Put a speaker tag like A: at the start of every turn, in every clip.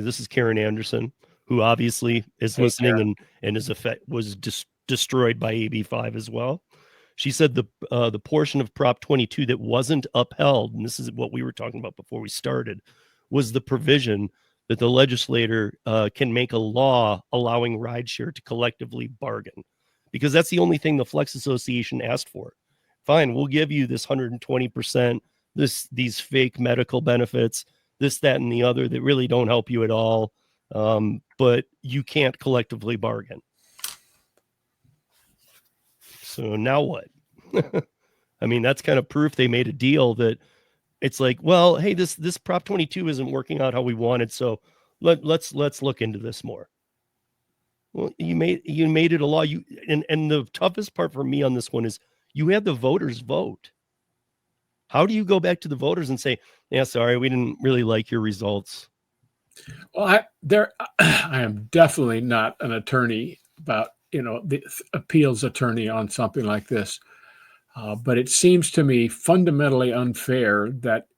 A: this is Karen Anderson, who obviously is listening and was destroyed by AB5 as well. She said the portion of Prop 22 that wasn't upheld, and this is what we were talking about before we started, was the provision that the legislator can make a law allowing rideshare to collectively bargain, because that's the only thing the Flex Association asked for. Fine, we'll give you this 120%, these fake medical benefits, this, that, and the other that really don't help you at all, but you can't collectively bargain. So now what? I mean, that's kind of proof they made a deal that it's like, well, hey, this Prop 22 isn't working out how we wanted, so let's look into this more. Well, you made it a law. And the toughest part for me on this one is you had the voters vote. How do you go back to the voters and say, yeah, sorry, we didn't really like your results?
B: Well, I am definitely not an attorney about, the appeals attorney on something like this. But it seems to me fundamentally unfair that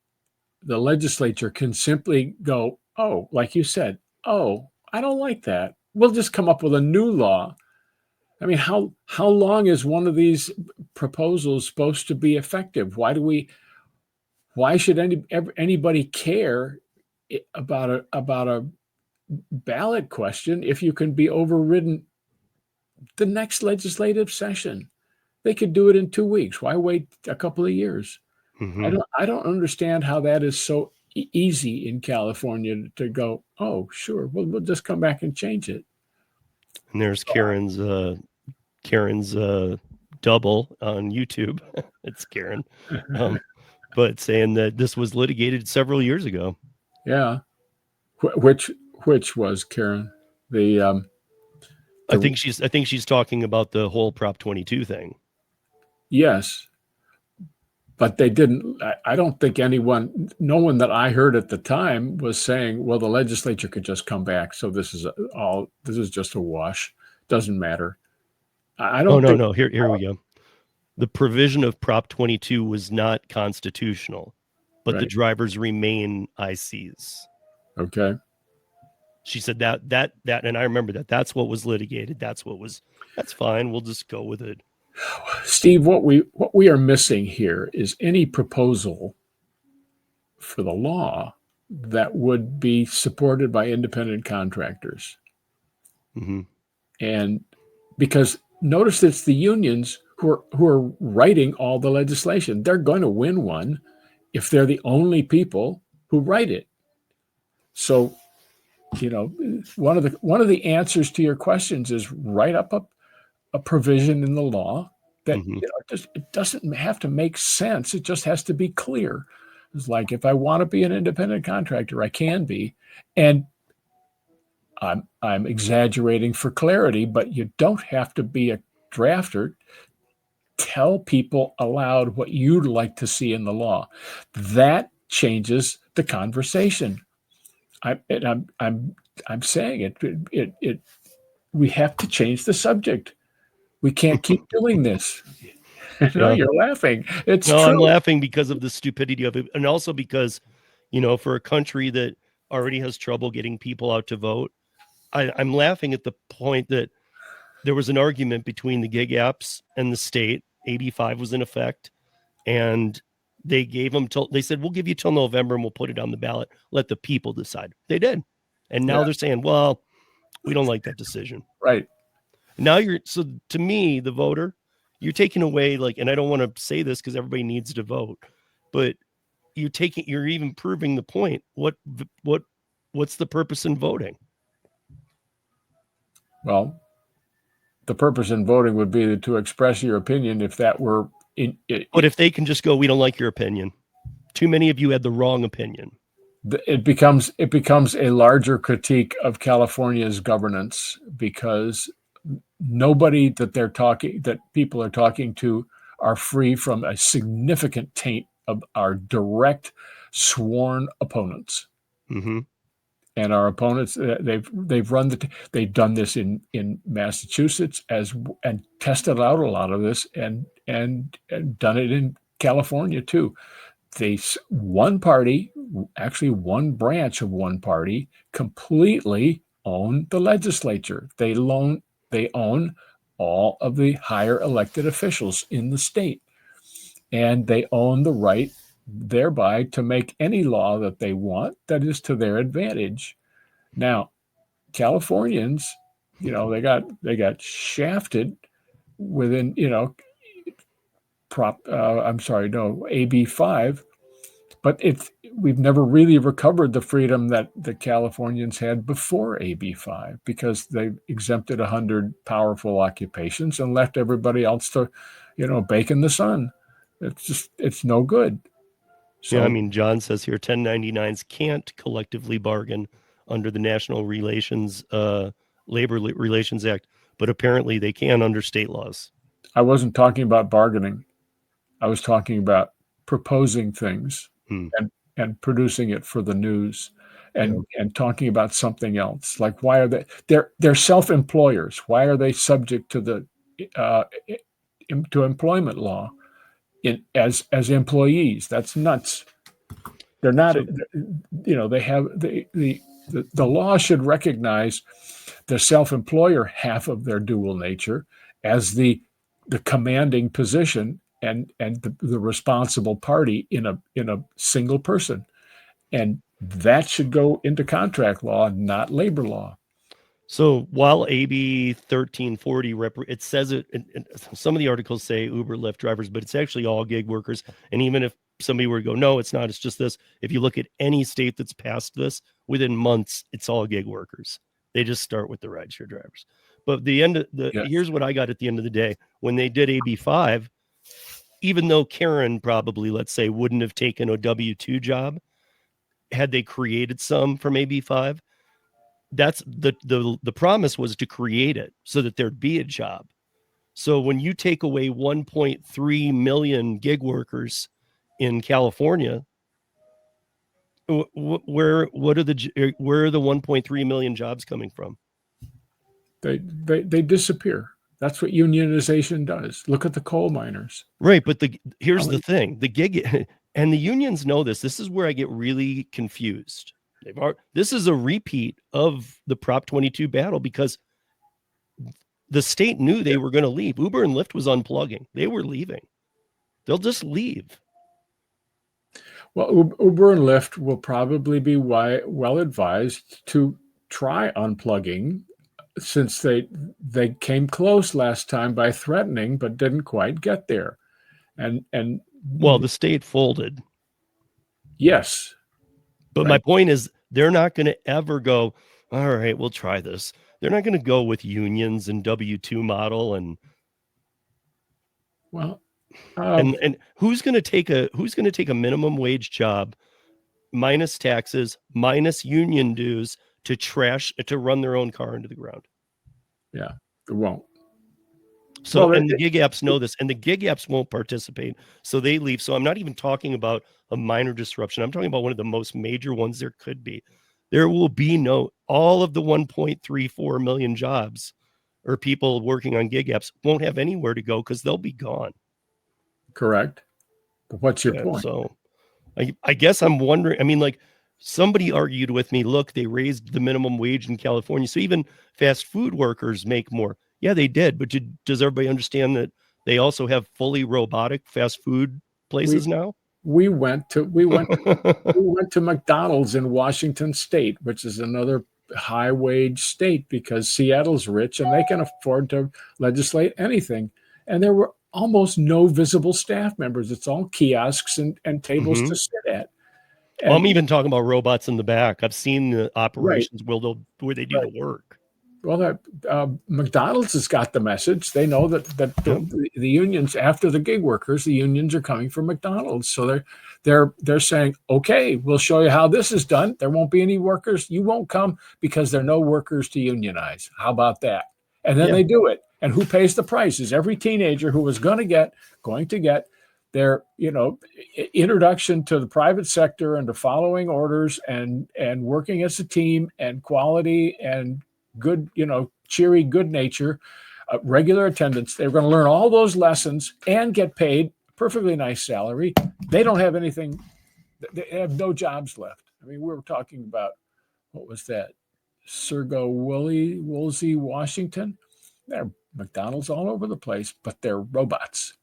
B: the legislature can simply go, oh, like you said, oh, I don't like that. We'll just come up with a new law. I mean, how long is one of these proposals supposed to be effective? Why should anybody care about a ballot question if you can be overridden the next legislative session? They could do it in 2 weeks. Why wait a couple of years?
A: Mm-hmm.
B: I don't understand how that is so easy in California to go, oh, sure, we'll just come back and change it.
A: And there's Karen's double on YouTube. It's Karen, but saying that this was litigated several years ago.
B: Yeah, which was Karen?
A: I think she's talking about the whole Prop 22 thing.
B: Yes, but they didn't. I don't think no one that I heard at the time was saying, well, the legislature could just come back. So this is just a wash. Doesn't matter. I don't think.
A: No. Here we go. The provision of Prop 22 was not constitutional, but the drivers remain ICs.
B: Okay.
A: She said that, and I remember that's what was litigated. That's fine. We'll just go with it.
B: Steve, what we are missing here is any proposal for the law that would be supported by independent contractors.
A: Mm-hmm.
B: And because notice it's the unions who are writing all the legislation. They're going to win one if they're the only people who write it. So, one of the answers to your questions is write up a provision in the law that it doesn't have to make sense. It just has to be clear. It's like, if I want to be an independent contractor, I can be. And I'm exaggerating for clarity, but you don't have to be a drafter. Tell people aloud what you'd like to see in the law. That changes the conversation. I'm saying it. We have to change the subject. We can't keep doing this. No, you're laughing. It's true.
A: I'm laughing because of the stupidity of it, and also because, for a country that already has trouble getting people out to vote, I'm laughing at the point that there was an argument between the gig apps and the state. AB5 was in effect, and they gave them they said, we'll give you till November and we'll put it on the ballot. Let the people decide. They did. And now they're saying, well, we don't like that decision.
B: Right.
A: Now so to me, the voter, you're taking away, and I don't want to say this because everybody needs to vote, but you're even proving the point. What's the purpose in voting?
B: Well, the purpose in voting would be to express your opinion if that were
A: but if they can just go, we don't like your opinion. Too many of you had the wrong opinion.
B: It becomes a larger critique of California's governance, because nobody that people are talking to are free from a significant taint of our direct sworn opponents.
A: Mm-hmm.
B: And our opponents, they've done this in Massachusetts and tested out a lot of this and done it in California too. one party, actually one branch of one party, completely own the legislature. They own all of the higher elected officials in the state, and they own the right thereby to make any law that they want that is to their advantage. Now, Californians, they got shafted within, AB5, but we've never really recovered the freedom that the Californians had before AB5, because they exempted 100 powerful occupations and left everybody else to, bake in the sun. It's no good. So,
A: yeah, I mean, John says here 1099s can't collectively bargain under the National Labor Relations Act, but apparently they can under state laws.
B: I wasn't talking about bargaining. I was talking about proposing things and producing it for the news, and talking about something else. Like, why are they're self-employers? Why are they subject to the to employment law as employees? That's nuts. They're not. They have the law should recognize the self-employer half of their dual nature as the commanding position and the responsible party in a single person, and that should go into contract law, not labor law.
A: So while AB 1340 it says it, some of the articles say Uber, Lyft drivers, but it's actually all gig workers. And even if somebody were to go, no, it's not, it's just this. If you look at any state that's passed this, within months, it's all gig workers. They just start with the rideshare drivers. But here's what I got at the end of the day. When they did AB5, even though Karen probably, let's say, wouldn't have taken a W-2 job, had they created some from AB5, that's the promise was to create it so that there'd be a job. So when you take away 1.3 million gig workers in California, where are the 1.3 million jobs coming from?
B: They disappear. That's what unionization does. Look at the coal miners.
A: Right, but here's the thing: the gig and the unions know this. This is where I get really confused. This is a repeat of the Prop 22 battle, because the state knew they were going to leave. Uber and Lyft was unplugging. They were leaving. They'll just leave.
B: Well, Uber and Lyft will probably be well advised to try unplugging, since they came close last time by threatening, but didn't quite get there. And
A: well, the state folded.
B: Yes.
A: But my point is, they're not going to ever go, all right, we'll try this. They're not going to go with unions and W-2 model and and who's going to take a minimum wage job minus taxes, minus union dues to run their own car into the ground?
B: Yeah, it won't.
A: So, and the gig apps know this, and the gig apps won't participate, so they leave. So I'm not even talking about a minor disruption. I'm talking about one of the most major ones there could be. There will be all of the 1.34 million jobs or people working on gig apps won't have anywhere to go because they'll be gone.
B: Correct. But what's your point?
A: So I guess I'm wondering, I mean, like, somebody argued with me, look, they raised the minimum wage in California, so even fast food workers make more. Yeah, they did, but does everybody understand that they also have fully robotic fast food places now?
B: We went to McDonald's in Washington State, which is another high wage state, because Seattle's rich and they can afford to legislate anything. And there were almost no visible staff members. It's all kiosks and tables to sit at.
A: Well, I'm even talking about robots in the back. I've seen the operations where they do the work.
B: Well, McDonald's has got the message. They know that the unions, after the gig workers, the unions are coming for McDonald's. So they're saying, okay, we'll show you how this is done. There won't be any workers. You won't come because there are no workers to unionize. How about that? And then they do it. And who pays the price is every teenager who was going to get their introduction to the private sector and to following orders and working as a team and quality and good, cheery good nature, regular attendance. They're going to learn all those lessons and get paid perfectly nice salary. They don't have anything. They have no jobs left. I mean, we were talking about, what was that? Woolsey, Washington. There are McDonald's all over the place, but they're robots.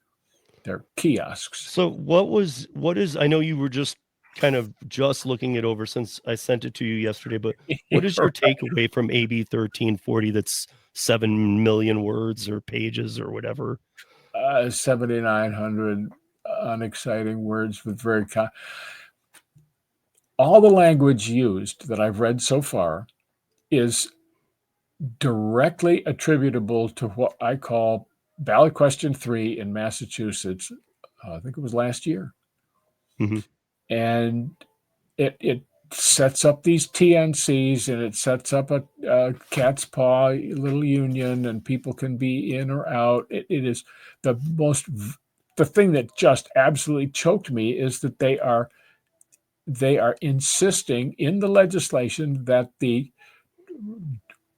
B: They're kiosks.
A: So what is, I know you were just kind of just looking it over since I sent it to you yesterday, but what is your takeaway from AB 1340 that's 7 million words or pages or whatever?
B: 7,900 unexciting words with all the language used that I've read so far is directly attributable to what I call ballot question 3 in Massachusetts. I think it was last year.
A: Mm-hmm.
B: And it sets up these TNCs, and it sets up a cat's paw little union, and people can be in or out. It is the thing that just absolutely choked me is that they are insisting in the legislation that the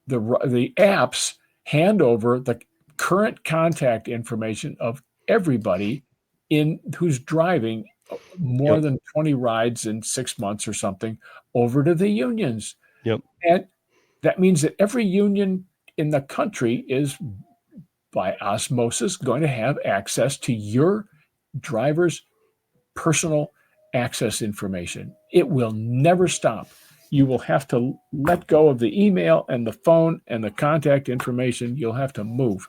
B: apps hand over the current contact information of everybody who's driving more than 20 rides in 6 months or something over to the unions.
A: Yep.
B: And that means that every union in the country is by osmosis going to have access to your driver's personal access information. It will never stop. You will have to let go of the email and the phone and the contact information. You'll have to move.